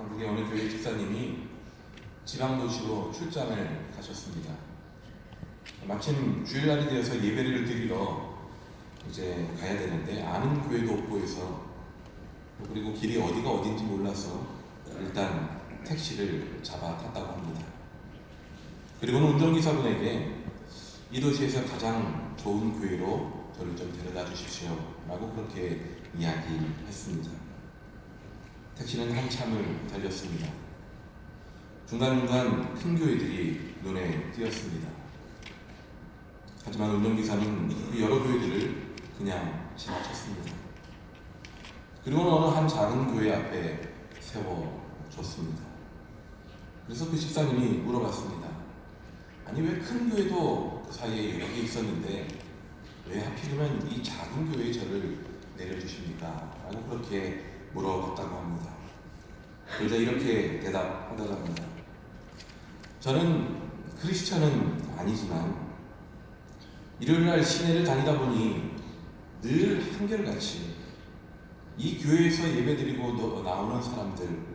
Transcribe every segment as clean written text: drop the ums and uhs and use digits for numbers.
한국의 어느 교회 집사님이 지방도시로 출장을 가셨습니다. 마침 주일날이 되어서 예배를 드리러 이제 가야 되는데 아는 교회도 없고 해서, 그리고 길이 어디가 어딘지 몰라서 일단 택시를 잡아 탔다고 합니다. 그리고는 운전기사분에게 이 도시에서 가장 좋은 교회로 저를 좀 데려다 주십시오 라고 그렇게 이야기했습니다. 택시는 한참을 달렸습니다. 중간중간 큰 교회들이 눈에 띄었습니다. 하지만 운전기사는 그 여러 교회들을 그냥 지나쳤습니다. 그리고 어느 한 작은 교회 앞에 세워줬습니다. 그래서 그 집사님이 물어봤습니다. 아니, 왜 큰 교회도 그 사이에 여러 개 있었는데 왜 하필이면 이 작은 교회에 저를 내려주십니까? 라고 그렇게 물어봤다고 합니다. 그러자 이렇게 대답하더라고 합니다. 저는 크리스천은 아니지만 일요일날 시내를 다니다 보니 늘 한결같이 이 교회에서 예배드리고 나오는 사람들,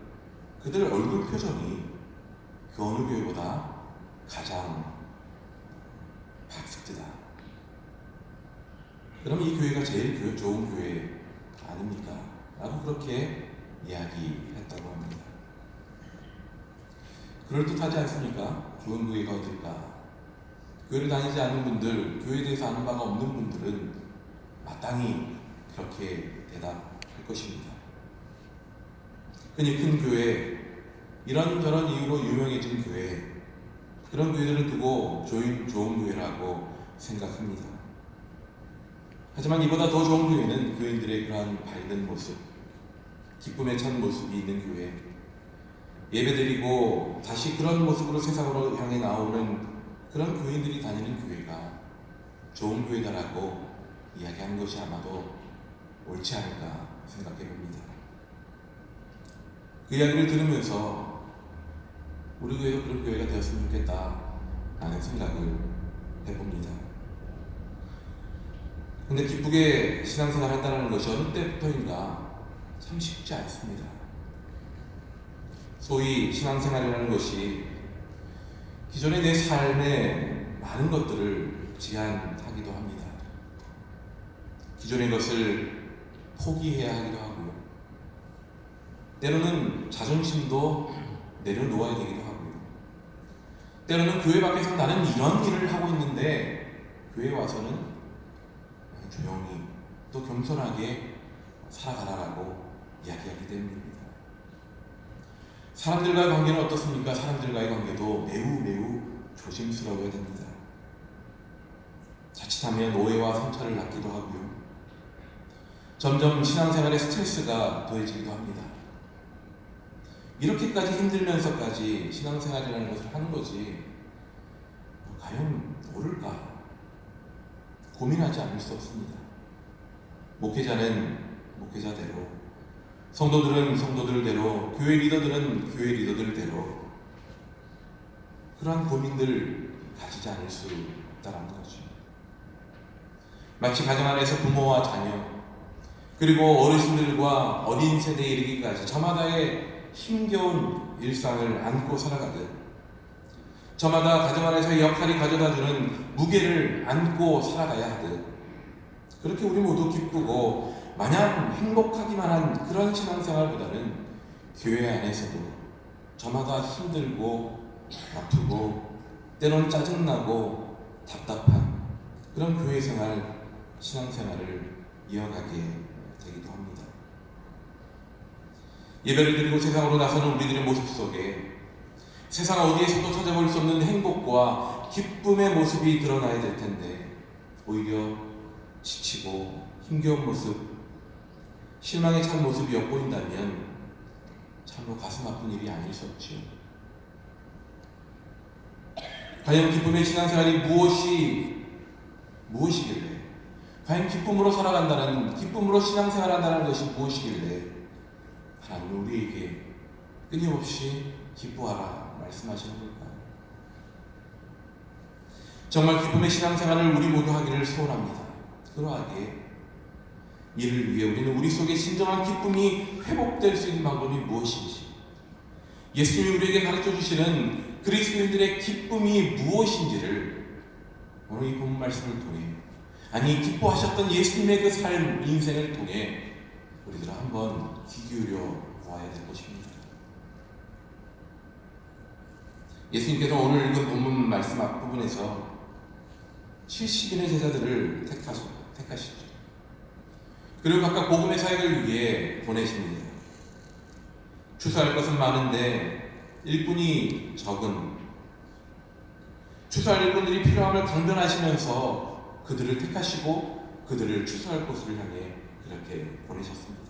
그들 얼굴 표정이 그 어느 교회보다 가장 박습니다. 그럼 이 교회가 제일 좋은 교회 아닙니까? 라고 그렇게 이야기했다고 합니다. 그럴듯하지 않습니까? 좋은 교회가 어딜까? 교회를 다니지 않는 분들, 교회에 대해서 아는 바가 없는 분들은 마땅히 그렇게 대답할 것입니다. 흔히 큰 교회, 이런저런 이유로 유명해진 교회, 그런 교회들을 두고 좋은 교회라고 생각합니다. 하지만 이보다 더 좋은 교회는 교인들의 그러한 밝은 모습, 기쁨에 찬 모습이 있는 교회, 예배드리고 다시 그런 모습으로 세상으로 향해 나오는 그런 교인들이 다니는 교회가 좋은 교회다라고 이야기하는 것이 아마도 옳지 않을까 생각해 봅니다. 그 이야기를 들으면서 우리 교회도 그런 교회가 되었으면 좋겠다 라는 생각을 해봅니다. 근데 기쁘게 신앙생활 한다는 것이 어느 때부터인가 참 쉽지 않습니다. 소위 신앙생활이라는 것이 기존의 내 삶의 많은 것들을 제한하기도 합니다. 기존의 것을 포기해야 하기도 하고요. 때로는 자존심도 내려놓아야 되기도 하고요. 때로는 교회 밖에서 나는 이런 일을 하고 있는데 교회에 와서는 조용히 또 겸손하게 살아가라라고 이야기하게 됩니다. 사람들과의 관계는 어떻습니까? 사람들과의 관계도 매우 조심스러워야 됩니다. 자칫하면 오해와 상처를 낳기도 하고요. 점점 신앙생활에 스트레스가 더해지기도 합니다. 이렇게까지 힘들면서까지 신앙생활이라는 것을 하는 것이 과연 옳을까? 고민하지 않을 수 없습니다. 목회자는 목회자대로, 성도들은 성도들대로, 교회 리더들은 교회 리더들대로 그러한 고민들 가지지 않을 수 없다는 거죠. 마치 가정 안에서 부모와 자녀, 그리고 어르신들과 어린 세대에 이르기까지 저마다의 힘겨운 일상을 안고 살아가듯, 저마다 가정 안에서의 역할이 가져다주는 무게를 안고 살아가야 하듯, 그렇게 우리 모두 기쁘고 마냥 행복하기만 한 그런 신앙생활보다는 교회 안에서도 저마다 힘들고 아프고 때론 짜증나고 답답한 그런 교회 생활, 신앙생활을 이어가게 되기도 합니다. 예배를 드리고 세상으로 나서는 우리들의 모습 속에 세상 어디에서도 찾아볼 수 없는 행복과 기쁨의 모습이 드러나야 될 텐데 오히려 지치고 힘겨운 모습, 실망에 찬 모습이 엿보인다면 참으로 가슴 아픈 일이 아닐 수 없지요. 과연 기쁨의 신앙생활이 무엇이길래, 과연 기쁨으로 살아간다는, 기쁨으로 신앙생활한다는 것이 무엇이길래 하나님은 우리에게 끊임없이 기뻐하라 말씀하시는 걸까요? 정말 기쁨의 신앙생활을 우리 모두 하기를 소원합니다. 그러하게 이를 위해 우리는 우리 속에 진정한 기쁨이 회복될 수 있는 방법이 무엇인지, 예수님이 우리에게 가르쳐 주시는 그리스도인들의 기쁨이 무엇인지를 오늘 이 본문 말씀을 통해, 아니 기뻐하셨던 예수님의 그 삶, 인생을 통해 우리들은 한번 귀 기울여 보아야 될 것입니다. 예수님께서 오늘 읽은 본문 말씀 앞부분에서 70인의 제자들을 택하시죠. 그리고 각각 복음의 사역을 위해 보내십니다. 추수할 것은 많은데 일꾼이 적은, 추수할 일꾼들이 필요함을 강변하시면서 그들을 택하시고 그들을 추수할 곳을 향해 그렇게 보내셨습니다.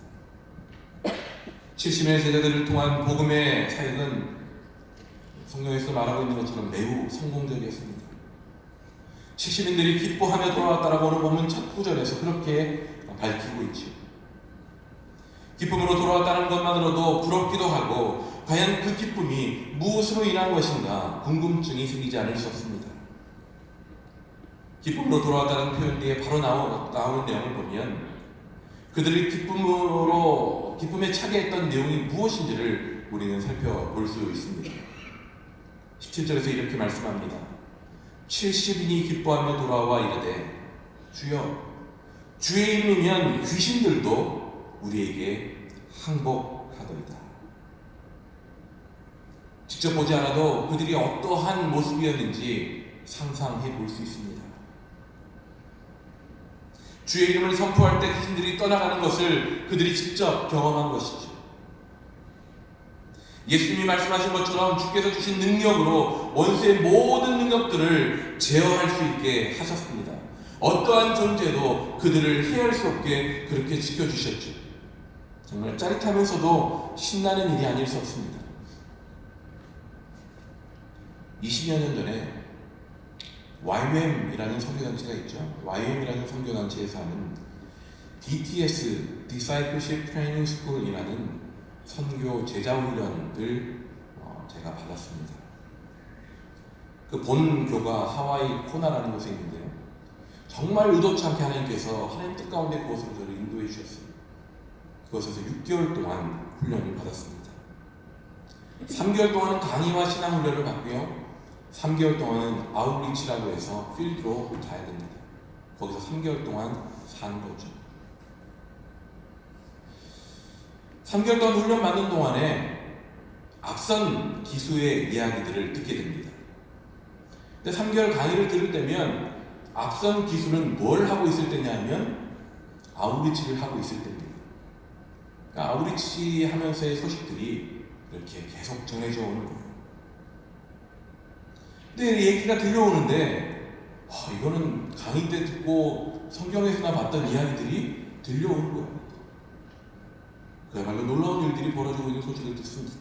70인의 제자들을 통한 복음의 사역은 성경에서 말하고 있는 것처럼 매우 성공적이었습니다. 70인들이 기뻐하며 돌아왔다라고 오늘 본문 첫 구절에서 그렇게 밝히고 있죠. 기쁨으로 돌아왔다는 것만으로도 부럽기도 하고, 과연 그 기쁨이 무엇으로 인한 것인가 궁금증이 생기지 않을 수 없습니다. 기쁨으로 돌아왔다는 표현 뒤에 바로 나오는 내용을 보면 그들이 기쁨에 차게 했던 내용이 무엇인지를 우리는 살펴볼 수 있습니다. 17절에서 이렇게 말씀합니다. 70인이 기뻐하며 돌아와 이르되 주여, 주의 이름이면 귀신들도 우리에게 항복하더이다. 직접 보지 않아도 그들이 어떠한 모습이었는지 상상해 볼 수 있습니다. 주의 이름을 선포할 때 귀신들이 떠나가는 것을 그들이 직접 경험한 것이죠. 예수님이 말씀하신 것처럼 주께서 주신 능력으로 원수의 모든 능력들을 제어할 수 있게 하셨습니다. 어떠한 존재도 그들을 해할 수 없게 그렇게 지켜주셨죠. 정말 짜릿하면서도 신나는 일이 아닐 수 없습니다. 20여 년 전에 YWAM이라는 선교단체가 있죠. YWAM이라는 선교단체에서 하는 DTS, Discipleship Training School이라는 선교 제자훈련을 제가 받았습니다. 그 본교가 하와이 코나라는 곳에 있는데요. 정말 의도치 않게 하나님 뜻 가운데 그곳으로 저를 인도해 주셨어요. 그곳에서 6개월 동안 훈련을 받았습니다. 3개월 동안은 강의와 신앙 훈련을 받고요. 3개월 동안은 아웃리치라고 해서 필드로 가야 됩니다. 거기서 3개월 동안 사는 거죠. 3개월 동안 훈련 받는 동안에 앞선 기수의 이야기들을 듣게 됩니다. 근데 3개월 강의를 들을 때면 앞선 기수는 뭘 하고 있을 때냐면 아웃리치를 하고 있을 때입니다. 그러니까 아웃리치 하면서의 소식들이 이렇게 계속 전해져 오는 거예요. 근데 얘기가 들려오는데 이거는 강의 때 듣고 성경에서나 봤던 이야기들이 들려오는 거예요. 그야말로 놀라운 일들이 벌어지고 있는 소식을 듣습니다.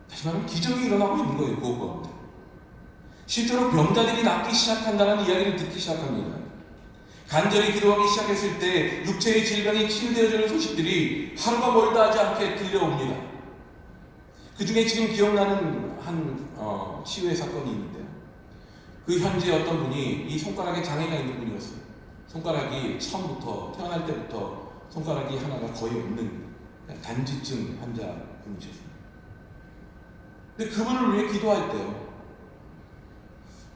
다시 말하면 기적이 일어나고 있는 거예요. 그거 가운데 실제로 병자들이 낫기 시작한다는 이야기를 듣기 시작합니다. 간절히 기도하기 시작했을 때 육체의 질병이 치유되어지는 소식들이 하루가 멀다 하지 않게 들려옵니다. 그 중에 지금 기억나는 한 치유의 사건이 있는데요. 그 현지에 어떤 분이 이 손가락에 장애가 있는 분이었어요. 손가락이 처음부터 태어날 때부터 손가락이 하나가 거의 없는 단지증 환자분이셨어요. 근데 그분을 위해 기도했대요.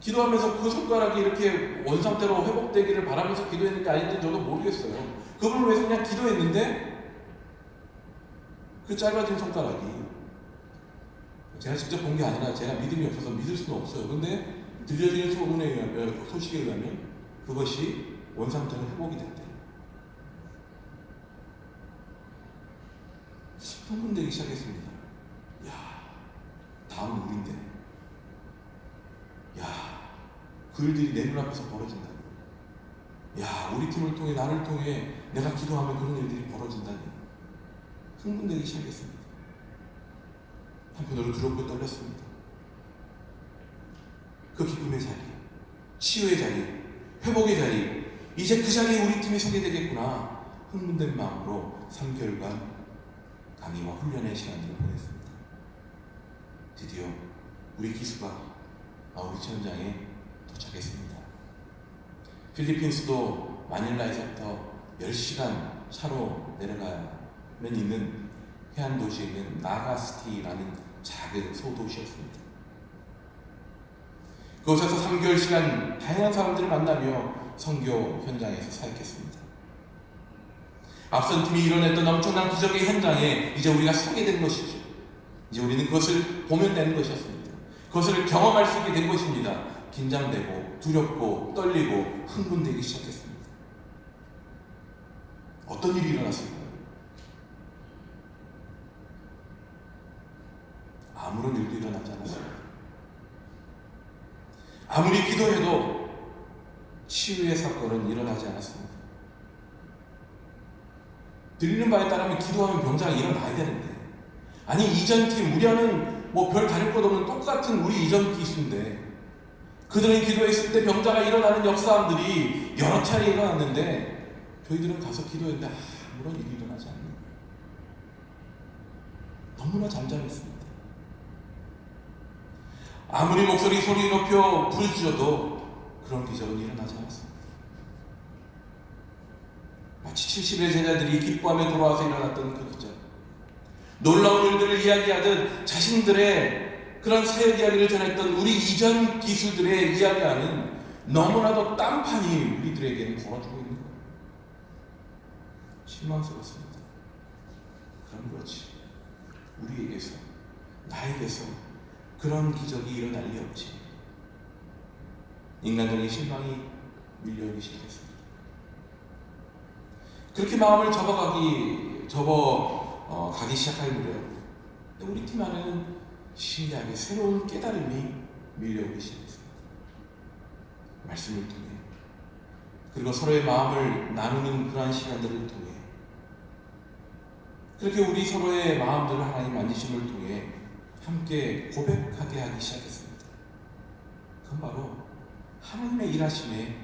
기도하면서 그 손가락이 이렇게 원상태로 회복되기를 바라면서 기도했는지 아닌지 저도 모르겠어요. 그분을 위해서 그냥 기도했는데 그 짧아진 손가락이, 제가 직접 본 게 아니라 제가 믿음이 없어서 믿을 수는 없어요. 그런데 들려지는 소식에 의하면 그것이 원상태로 회복이 됐대요. 흥분되기 시작했습니다. 다음 우리인데, 그 일들이 내 눈앞에서 벌어진다니, 우리 팀을 통해 나를 통해 내가 기도하면 그런 일들이 벌어진다니 흥분되기 시작했습니다. 한편으로 두렵고 떨렸습니다. 그 기쁨의 자리, 치유의 자리, 회복의 자리, 이제 그 자리에 우리 팀이 서게 되겠구나. 흥분된 마음으로 3개월간 강의와 훈련의 시간들을 보냈습니다. 드디어 우리 기수가 아우리치 현장에 도착했습니다. 필리핀스도 마닐라에서부터 10시간 차로 내려가면 있는 해안 도시에 있는 나가스키라는 작은 소도시였습니다. 그곳에서 3개월시간 다양한 사람들을 만나며 선교 현장에서 사역했습니다. 앞선 팀이 이뤄냈던 엄청난 기적의 현장에 이제 우리가 서게 된 것이죠. 이제 우리는 그것을 보면 되는 것이었습니다. 그것을 경험할 수 있게 된 것입니다. 긴장되고 두렵고 떨리고 흥분되기 시작했습니다. 어떤 일이 일어났을까요? 아무런 일도 일어나지 않았습니다. 아무리 기도해도 치유의 사건은 일어나지 않았습니다. 들리는 바에 따르면 기도하면 병자가 일어나야 되는데, 아니 이전 팀 우리와는 뭐 별 다를 것 없는 똑같은 우리 이전 기수인데 그들은 기도했을 때 병자가 일어나는 역사들이 여러 차례 일어났는데 저희들은 가서 기도했는데 아무런 일이 일어나지 않는 거예요. 너무나 잠잠했습니다. 아무리 목소리 소리 높여 부르짖어도 그런 기적은 일어나지 않았습니다. 마치 70의 제자들이 기뻐하며 돌아와서 일어났던 그 기적, 놀라운 일들을 이야기하듯 자신들의 그런 사역 이야기를 전했던 우리 이전 기수들의 이야기하는 너무나도 딴판이 우리들에게는 벌어지고 있는 거예요. 실망스럽습니다. 그럼 그렇지, 우리에게서, 나에게서 그런 기적이 일어날 리 없지. 인간적인 실망이 밀려오기 시작했습니다. 그렇게 마음을 접어가기 시작할 무렵 우리 팀 안에는 신기하게 새로운 깨달음이 밀려오기 시작했습니다. 말씀을 통해, 그리고 서로의 마음을 나누는 그러한 시간들을 통해, 그렇게 우리 서로의 마음들을 하나님 만지심을 통해 함께 고백하게 하기 시작했습니다. 그건 바로 하나님의 일하심의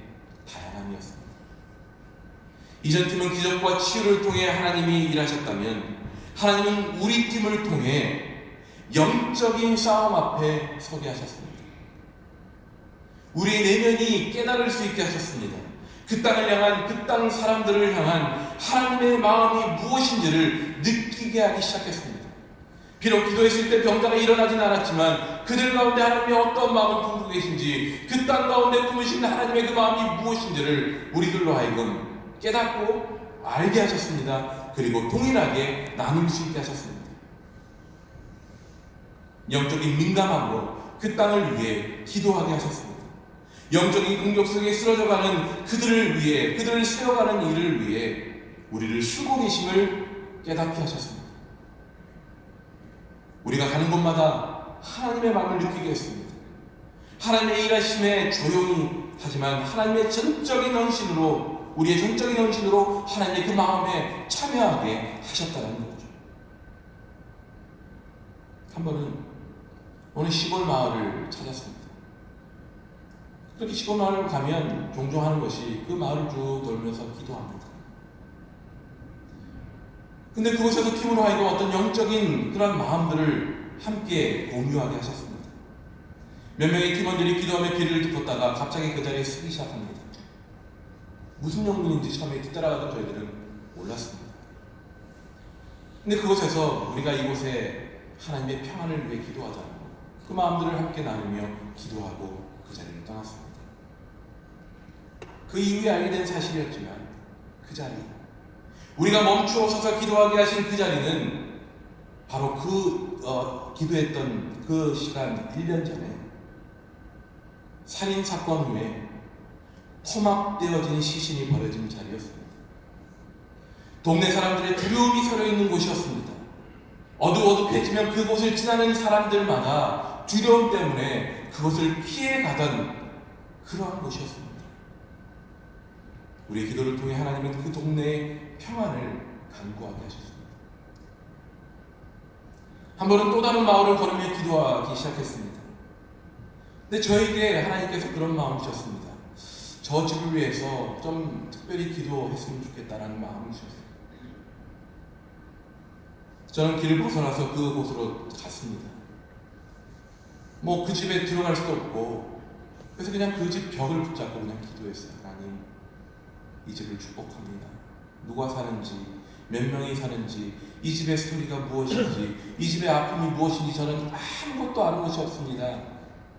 다양함이었습니다. 이전 팀은 기적과 치유를 통해 하나님이 일하셨다면, 하나님은 우리 팀을 통해 영적인 싸움 앞에 서게 하셨습니다. 우리의 내면이 깨달을 수 있게 하셨습니다. 그 땅을 향한, 그 땅 사람들을 향한 하나님의 마음이 무엇인지를 느끼게 하기 시작했습니다. 비록 기도했을 때 병자가 일어나진 않았지만 그들 가운데 하나님이 어떤 마음을 품고 계신지, 그 땅 가운데 품으신 하나님의 그 마음이 무엇인지를 우리들로 하여금 깨닫고 알게 하셨습니다. 그리고 동일하게 나눌 수 있게 하셨습니다. 영적인 민감함으로 그 땅을 위해 기도하게 하셨습니다. 영적인 공격 속에 쓰러져가는 그들을 위해, 그들을 세워가는 일을 위해 우리를 쓰고 계심을 깨닫게 하셨습니다. 우리가 가는 곳마다 하나님의 마음을 느끼게 했습니다. 하나님의 일하심에 조용히 하지만 하나님의 전적인 헌신으로, 우리의 전적인 헌신으로 하나님의 그 마음에 참여하게 하셨다는 거죠. 한 번은 어느 시골 마을을 찾았습니다. 그렇게 시골 마을을 가면 종종 하는 것이 그 마을을 쭉 돌면서 기도합니다. 근데 그곳에서 팀으로 하여금 어떤 영적인 그런 마음들을 함께 공유하게 하셨습니다. 몇 명의 팀원들이 기도하며 귀를 듣었다가 갑자기 그 자리에 서기 시작합니다. 무슨 영문인지 처음에 뒤따라가던 저희들은 몰랐습니다. 근데 그곳에서 우리가 이곳에 하나님의 평안을 위해 기도하자고 그 마음들을 함께 나누며 기도하고 그 자리를 떠났습니다. 그 이후에 알게 된 사실이었지만 그 자리, 우리가 멈추어 서서 기도하게 하신 그 자리는 바로 기도했던 그 시간 1년 전에 살인사건 후에 포막되어진 시신이 버려진 자리였습니다. 동네 사람들의 두려움이 서려있는 곳이었습니다. 어둑어둑해지면 그곳을 지나는 사람들마다 두려움 때문에 그곳을 피해가던 그러한 곳이었습니다. 우리의 기도를 통해 하나님은 그 동네의 평안을 간구하게 하셨습니다. 한 번은 또 다른 마을을 걸으며 기도하기 시작했습니다. 근데 저에게 하나님께서 그런 마음을 주셨습니다. 저 집을 위해서 좀 특별히 기도했으면 좋겠다라는 마음을 주셨어요. 저는 길을 벗어나서 그곳으로 갔습니다. 뭐 그 집에 들어갈 수도 없고, 그래서 그냥 그 집 벽을 붙잡고 그냥 기도했어요. 하나님, 이 집을 축복합니다. 누가 사는지, 몇 명이 사는지, 이 집의 스토리가 무엇인지, 이 집의 아픔이 무엇인지 저는 아무것도 아는 것이 없습니다.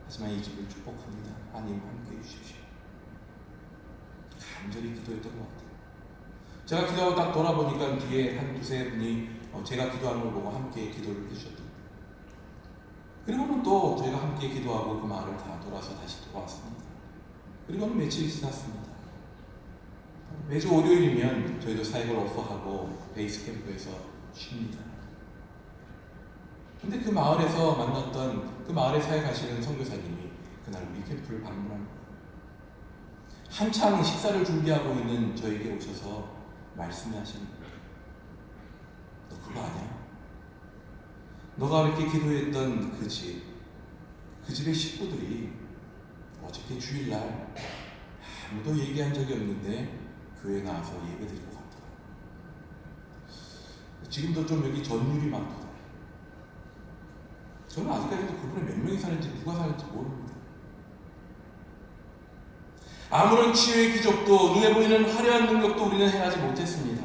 하지만 이 집을 축복합니다. 하나님 함께해 주십시오. 간절히 기도했던 것 같아요. 제가 기도하고 딱 돌아보니까 뒤에 한 두세 분이 제가 기도하는 걸 보고 함께 기도를 해주셨더라고요. 그리고는 또 저희가 함께 기도하고 그 마을을 다 돌아서 다시 돌아왔습니다. 그리고는 며칠이 지났습니다. 매주 월요일이면 저희도 사역을 오프하고 베이스 캠프에서 쉽니다. 근데 그 마을에서 만났던 그 마을에 사역하시는 선교사님이 그날 우리 캠프를 방문한 거예요. 한창 식사를 준비하고 있는 저에게 오셔서 말씀하시는 거예요. 너 그거 아냐? 너가 이렇게 기도했던 그 집의 식구들이 어저께 주일날 아무도 얘기한 적이 없는데 교회 나와서 예배드리고 갔더라. 지금도 좀 여기 전율이 많더라. 저는 아직까지도 그분이 몇 명이 사는지 누가 사는지 모릅니다. 아무런 치유의 기적도 눈에 보이는 화려한 능력도 우리는 행하지 못했습니다.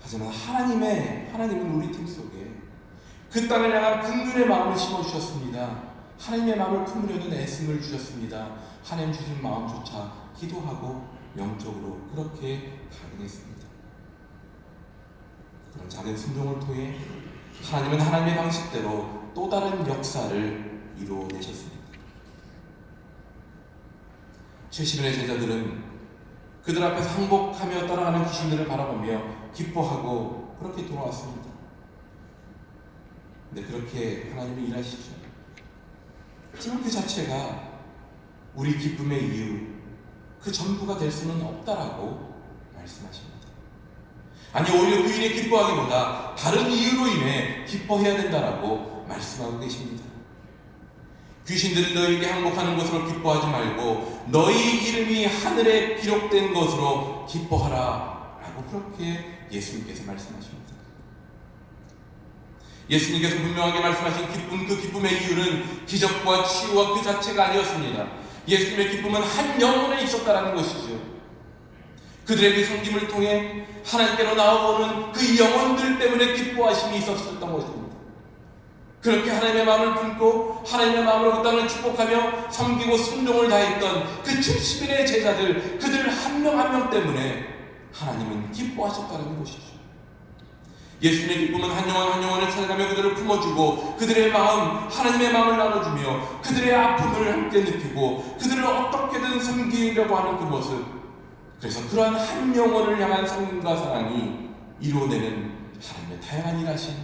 하지만 하나님은 우리 팀 속에 그 땅을 향한 긍휼의 마음을 심어주셨습니다. 하나님의 마음을 품으려는 애씀을 주셨습니다. 하나님 주신 마음조차 기도하고 영적으로 그렇게 반응했습니다. 그런 작은 순종을 통해 하나님은 하나님의 방식대로 또 다른 역사를 이루어내셨습니다. 70인의 제자들은 그들 앞에서 항복하며 따라가는 귀신들을 바라보며 기뻐하고 그렇게 돌아왔습니다. 근데 그렇게 하나님이 일하시죠. 하지만 그 자체가 우리 기쁨의 이유, 그 전부가 될 수는 없다라고 말씀하십니다. 아니, 오히려 그 일에 기뻐하기보다 다른 이유로 인해 기뻐해야 된다라고 말씀하고 계십니다. 귀신들이 너희에게 항복하는 것으로 기뻐하지 말고 너희 이름이 하늘에 기록된 것으로 기뻐하라 라고 그렇게 예수님께서 말씀하십니다. 예수님께서 분명하게 말씀하신 기쁨, 그 기쁨의 이유는 기적과 치유와 그 자체가 아니었습니다. 예수님의 기쁨은 한 영혼에 있었다라는 것이죠. 그들의 그 섬김을 통해 하나님께로 나아오는 그 영혼들 때문에 기뻐하심이 있었던 것입니다. 그렇게 하나님의 마음을 품고 하나님의 마음으로 그 땅을 축복하며 섬기고 순종을 다했던 그 70인의 제자들, 그들 한 명 한 명 때문에 하나님은 기뻐하셨다는 것이죠. 예수님의 기쁨은 한 영혼 한 영혼을 찾아가며 그들을 품어주고 그들의 마음, 하나님의 마음을 나눠주며 그들의 아픔을 함께 느끼고 그들을 어떻게든 섬기려고 하는 그 모습, 그래서 그러한 한 영혼을 향한 섬김과 사랑이 이루어내는 하나님의 다양한 일하심,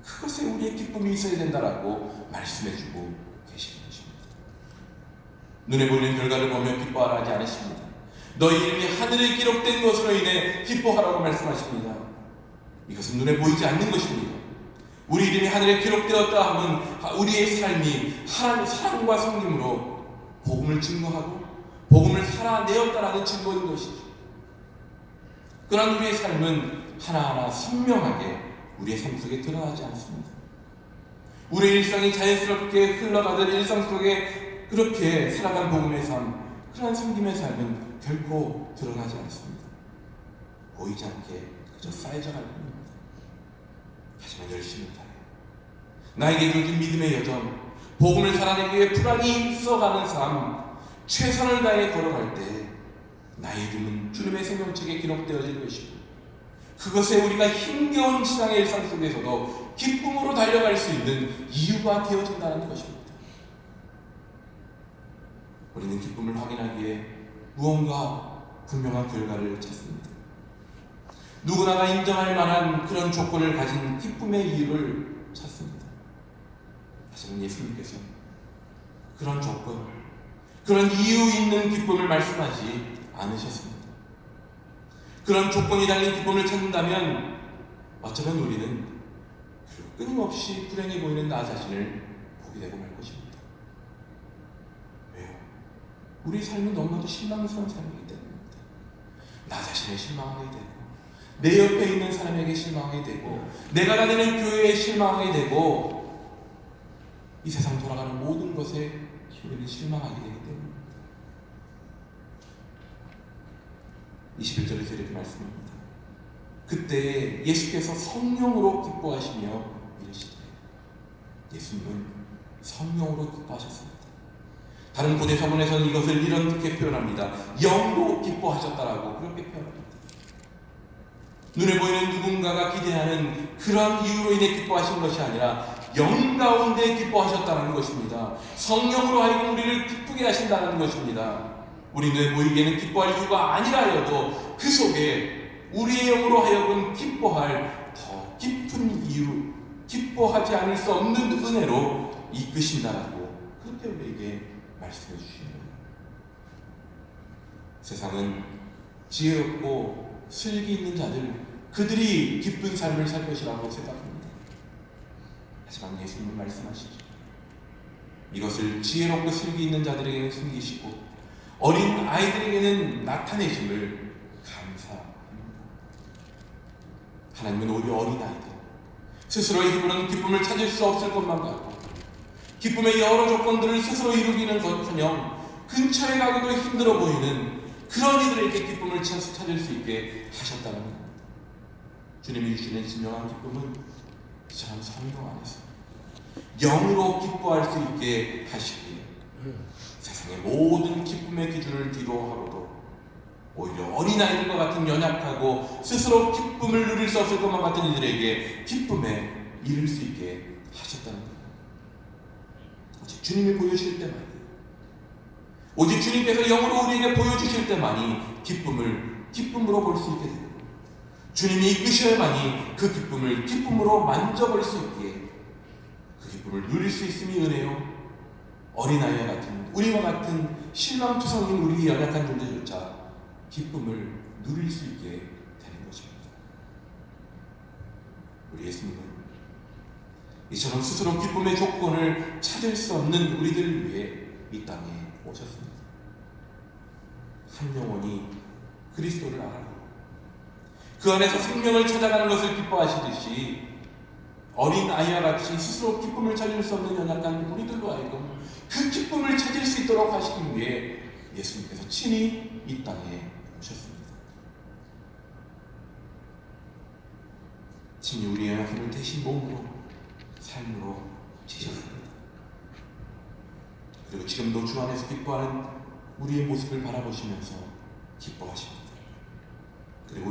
그것에 우리의 기쁨이 있어야 된다라고 말씀해주고 계시는 것입니다. 눈에 보이는 결과를 보며 기뻐하라 하지 않으십니다. 너희 이름이 하늘에 기록된 것으로 인해 기뻐하라고 말씀하십니다. 이것은 눈에 보이지 않는 것입니다. 우리 이름이 하늘에 기록되었다 하면 우리의 삶이 하나님의 사랑과 섬김으로 복음을 증거하고 복음을 살아내었다라는 증거인 것이죠. 그러나 우리의 삶은 하나하나 선명하게 우리의 삶 속에 드러나지 않습니다. 우리의 일상이 자연스럽게 흘러가던 일상 속에 그렇게 살아간 복음의 삶, 그러한 섬김의 삶은 결코 드러나지 않습니다. 보이지 않게 그저 쌓여져갈 뿐입니다. 하지만 열심히 다해요. 나에게 주어진 믿음의 여정, 복음을 살아내기 위해 불안히 써가는 삶, 최선을 다해 걸어갈 때 나의 이름은 주님의 생명책에 기록되어질 것이고 그것에 우리가 힘겨운 신앙의 일상 속에서도 기쁨으로 달려갈 수 있는 이유가 되어진다는 것입니다. 우리는 기쁨을 확인하기에 무언가 분명한 결과를 찾습니다. 누구나가 인정할 만한 그런 조건을 가진 기쁨의 이유를 찾습니다. 하지만 예수님께서 그런 조건, 그런 이유 있는 기쁨을 말씀하지 않으셨습니다. 그런 조건이 달린 기쁨을 찾는다면 어쩌면 우리는 끊임없이 불행해 보이는 나 자신을 보게 되고 말 것입니다. 왜요? 우리 삶은 너무나도 실망스러운 삶이기 때문입니다. 나 자신에 실망하게 되고 내 옆에 있는 사람에게 실망하게 되고 내가 다니는 교회에 실망하게 되고 이 세상 돌아가는 모든 것에 우리는 실망하게 되기 때문입니다. 21절에서 이렇게 말씀합니다. 그때 예수께서 성령으로 기뻐하시며 이르시되, 예수님은 성령으로 기뻐하셨습니다. 다른 고대 서문에서는 이것을 이렇게 표현합니다. 영으로 기뻐하셨다라고 그렇게 표현합니다. 눈에 보이는 누군가가 기대하는 그러한 이유로 인해 기뻐하신 것이 아니라 영 가운데 기뻐하셨다는 것입니다. 성령으로 하여금 우리를 기쁘게 하신다는 것입니다. 우리 눈에 보이기에는 기뻐할 이유가 아니라 하여도 그 속에 우리의 영으로 하여금 기뻐할 더 깊은 이유, 기뻐하지 않을 수 없는 은혜로 이끄신다라고 그렇게 우리에게 말씀해 주시는 거예요. 세상은 지혜롭고 슬기 있는 자들, 그들이 기쁜 삶을 살 것이라고 생각합니다. 하지만 예수님은 말씀하시죠. 이것을 지혜롭고 슬기 있는 자들에게는 숨기시고 어린 아이들에게는 나타내심을 감사합니다. 하나님은 오히려 어린 아이들, 스스로의 힘으로는 기쁨을 찾을 수 없을 것만 같고 기쁨의 여러 조건들을 스스로 이루기는 것커녕 근처에 가기도 힘들어 보이는 그런 이들에게 기쁨을 찾을 수 있게 하셨다는 겁니다. 주님이 주시는 진정한 기쁨은 참 성령 안에서 영으로 기뻐할 수 있게 하시기에 세상의 모든 기쁨의 기준을 뒤로하고도 오히려 어린아이들과 같은 연약하고 스스로 기쁨을 누릴 수 없을 것만 같은 이들에게 기쁨에 이를 수 있게 하셨다는 겁니다. 오직 주님이 보여주실 때만이, 오직 주님께서 영으로 우리에게 보여주실 때만이 기쁨으로 볼 수 있게 되고 주님이 이끄셔야만이 그 기쁨을 기쁨으로 만져볼 수 있기에 그 기쁨을 누릴 수 있음이 은혜요. 어린아이와 같은 우리와 같은 실망투성인 우리 연약한 존재조차 기쁨을 누릴 수 있게 되는 것입니다. 우리 예수님은 이처럼 스스로 기쁨의 조건을 찾을 수 없는 우리들을 위해 이 땅에 오셨습니다. 한 영혼이 그리스도를 알아요. 그 안에서 생명을 찾아가는 것을 기뻐하시듯이 어린 아이와 같이 스스로 기쁨을 찾을 수 없는 연약한 우리들로 하여금 그 기쁨을 찾을 수 있도록 하시기 위해 예수님께서 친히 이 땅에 오셨습니다. 친히 우리의 연약함을 대신 몸으로 삶으로 지셨습니다. 그리고 지금도 주 안에서 기뻐하는 우리의 모습을 바라보시면서 기뻐하십니다. 그리고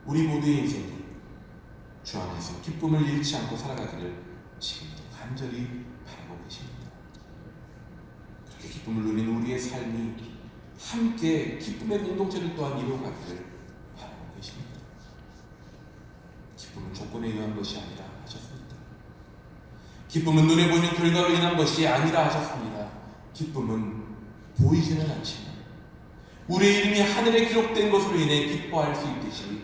우리 모두의 인생이 주 안에서 기쁨을 잃지 않고 살아가기를 지금도 간절히 바라고 계십니다. 그렇게 기쁨을 누리는 우리의 삶이 함께 기쁨의 공동체를 또한 이루어가기를 바라고 계십니다. 기쁨은 조건에 의한 것이 아니라 하셨습니다. 기쁨은 눈에 보이는 결과로 인한 것이 아니라 하셨습니다. 기쁨은 보이지는 않지만 우리의 이름이 하늘에 기록된 것으로 인해 기뻐할 수 있듯이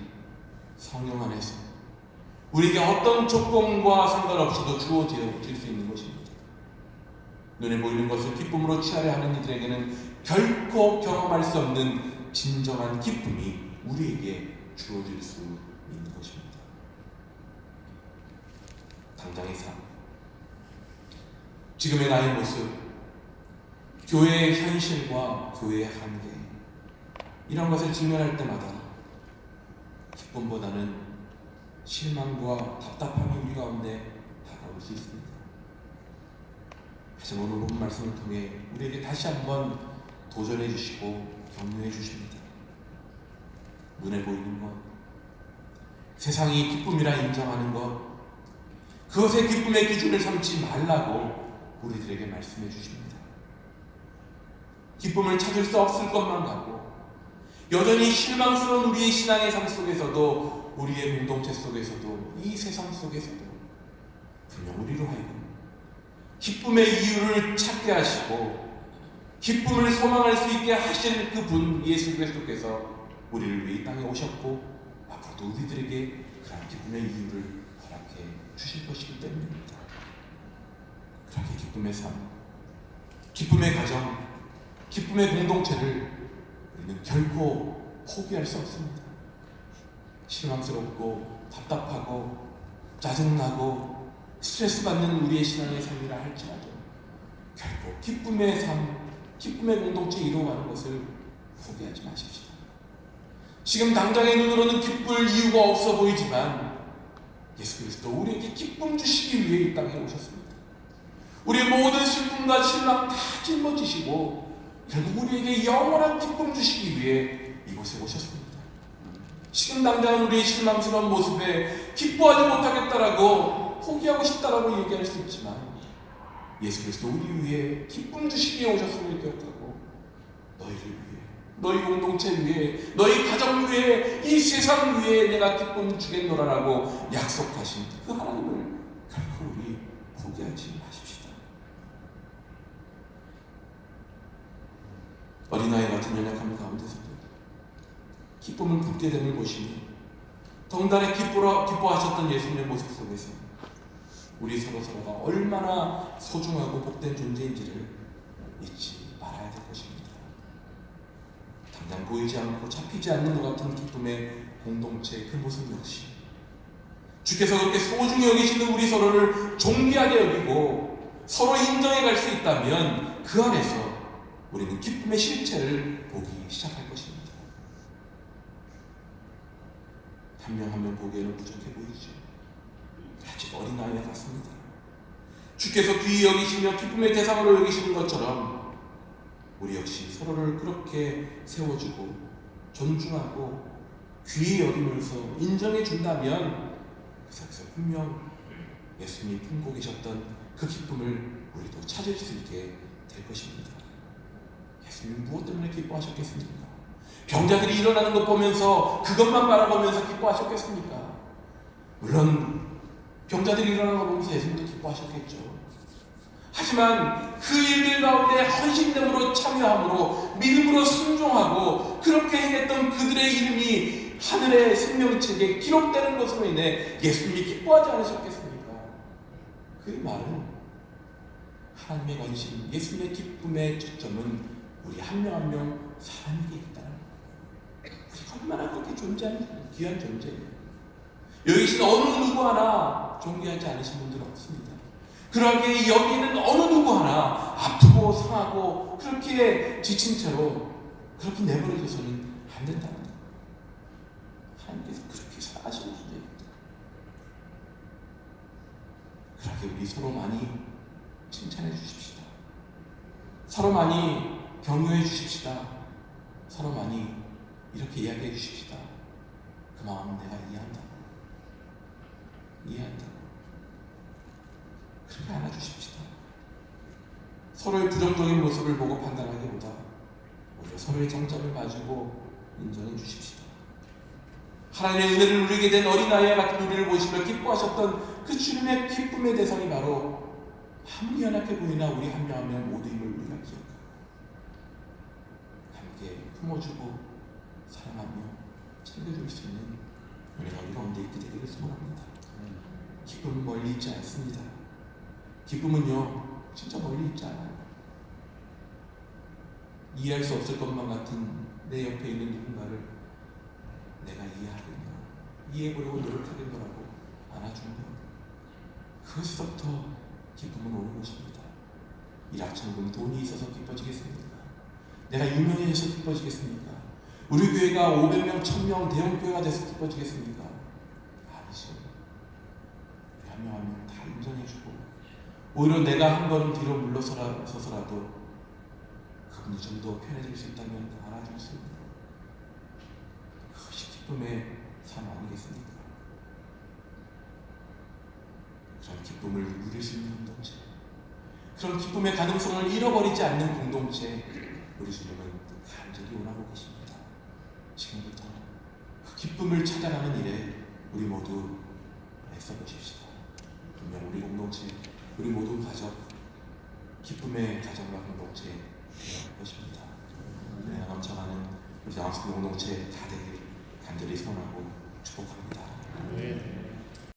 성령 안에서 우리에게 어떤 조건과 상관없이도 주어질 수 있는 것입니다. 눈에 보이는 것을 기쁨으로 취하려 하는 이들에게는 결코 경험할 수 없는 진정한 기쁨이 우리에게 주어질 수 있는 것입니다. 당장의 삶, 지금의 나의 모습, 교회의 현실과 교회의 한계, 이런 것을 직면할 때마다 기쁨보다는 실망과 답답함이 우리 가운데 다가올 수 있습니다. 하지만 오늘 본 말씀을 통해 우리에게 다시 한번 도전해 주시고 격려해 주십니다. 눈에 보이는 것, 세상이 기쁨이라 인정하는 것, 그것의 기쁨의 기준을 삼지 말라고 우리들에게 말씀해 주십니다. 기쁨을 찾을 수 없을 것만 같고 여전히 실망스러운 우리의 신앙의 삶 속에서도, 우리의 공동체 속에서도, 이 세상 속에서도 분명 우리로 하여금 기쁨의 이유를 찾게 하시고 기쁨을 소망할 수 있게 하실 그분 예수 그리스도께서 우리를 위해 이 땅에 오셨고 앞으로도 우리들에게 그런 기쁨의 이유를 허락해 주실 것이기 때문입니다. 그렇게 기쁨의 삶, 기쁨의 가정, 기쁨의 공동체를 우리는 결코 포기할 수 없습니다. 실망스럽고 답답하고 짜증나고 스트레스 받는 우리의 신앙의 삶이라 할지라도 결코 기쁨의 삶, 기쁨의 공동체 이루어가는 것을 포기하지 마십시오. 지금 당장의 눈으로는 기쁠 이유가 없어 보이지만 예수 그리스도 우리에게 기쁨 주시기 위해 이 땅에 오셨습니다. 우리의 모든 슬픔과 실망 다 짊어지시고 결국 우리에게 영원한 기쁨 주시기 위해 이곳에 오셨습니다. 지금 당장 우리의 실망스러운 모습에 기뻐하지 못하겠다라고 포기하고 싶다라고 얘기할 수 있지만 예수 그리스도 우리 위해 기쁨 주시기 위해 오셨음을 기억하고 너희를 위해, 너희 공동체 위해, 너희 가정 위해, 이 세상 위해 내가 기쁨 주겠노라라고 약속하신 그 하나님을 결코 우리 포기하지 마십시다. 어린아이 같은 연약함 가운데서도 기쁨을 품게 되는 곳이니 덩달에 기뻐하셨던 예수님의 모습 속에서 우리 서로가 얼마나 소중하고 복된 존재인지를 잊지 말아야 될 것입니다. 당장 보이지 않고 잡히지 않는 것 같은 기쁨의 공동체 그 모습 역시 주께서 그렇게 소중히 여기시는 우리 서로를 존귀하게 여기고 서로 인정해 갈 수 있다면 그 안에서 우리는 기쁨의 실체를 보기 시작할 것입니다. 한 명 한 명 보기에는 부족해 보이죠. 아직 어린아이와 같습니다. 주께서 귀히 여기시며 기쁨의 대상으로 여기시는 것처럼 우리 역시 서로를 그렇게 세워주고 존중하고 귀히 여기면서 인정해 준다면 그 속에서 분명 예수님이 품고 계셨던 그 기쁨을 우리도 찾을 수 있게 될 것입니다. 예수님은 무엇 때문에 기뻐하셨겠습니까? 병자들이 일어나는 것 보면서 그것만 바라보면서 기뻐하셨겠습니까? 물론 병자들이 일어나는 것 보면서 예수님도 기뻐하셨겠죠. 하지만 그 일들 가운데 헌신됨으로 참여함으로 믿음으로 순종하고 그렇게 행했던 그들의 이름이 하늘의 생명책에 기록되는 것으로 인해 예수님이 기뻐하지 않으셨겠습니까? 그 말은 하나님의 관심, 예수님의 기쁨의 초점은 우리 한 명 한 명 사람에게 있다는 거예요. 우리가 얼마나 그렇게 존재하는 귀한 존재예요. 여기 계신 어느 누구 하나 존귀하지 않으신 분들은 없습니다. 그러하게 여기는 어느 누구 하나 아프고 상하고 그렇게 지친 채로 그렇게 내버려져서는 안 된다는 거예요. 하나님께서 그렇게 사랑하시는 분들입니다. 그렇게 우리 서로 많이 칭찬해 주십시다. 서로 많이 격려해 주십시다. 서로 많이 이렇게 이야기해 주십시다. 그 마음 내가 이해한다고. 그렇게 안아주십시다. 서로의 부정적인 모습을 보고 판단하기보다 오히려 서로의 장점을 가지고 인정해 주십시다. 하나님의 은혜를 누리게 된 어린아이와 같은 우리를 보시며 기뻐하셨던 그 주님의 기쁨의 대상이 바로 아무리 연약해 보이나 우리 한 명 한 명 모두임을 우리가 기억하고 함께 품어주고 사랑하며 챙겨줄 수 있는 우리가 우리 가운데 있게 되기를 소원합니다. 기쁨은 멀리 있지 않습니다. 기쁨은요 진짜 멀리 있지 않아요. 이해할 수 없을 것만 같은 내 옆에 있는 누군가를 내가 이해하겠노, 이해해보려고 노력하겠노라고 안아주는 것, 그것부터 기쁨은 오는 것입니다. 일확천금 돈이 있어서 기뻐지겠습니까? 내가 유명해져서 기뻐지겠습니까? 우리 교회가 500명, 1000명 대형교회가 돼서 기뻐지겠습니까? 아니죠. 우리 한 명 한 명 다 인정해주고 오히려 내가 한 걸음 뒤로 물러서서라도 그분이 좀 더 편해질 수 있다면 알아줄 수 있는 그것이 기쁨의 삶 아니겠습니까? 그런 기쁨을 누릴 수 있는 공동체, 그런 기쁨의 가능성을 잃어버리지 않는 공동체, 우리 주님은 간절히 원하고 계십니다. 지금부터 그 기쁨을 찾아가는 일에 우리 모두 애써보십시다. 분명 우리 공동체, 우리 모두 가족, 기쁨의 가정과 공동체 되어갈 것입니다. 은혜가 넘쳐가는 우리 양수교 공동체 다 되길 간절히 소원하고 축복합니다.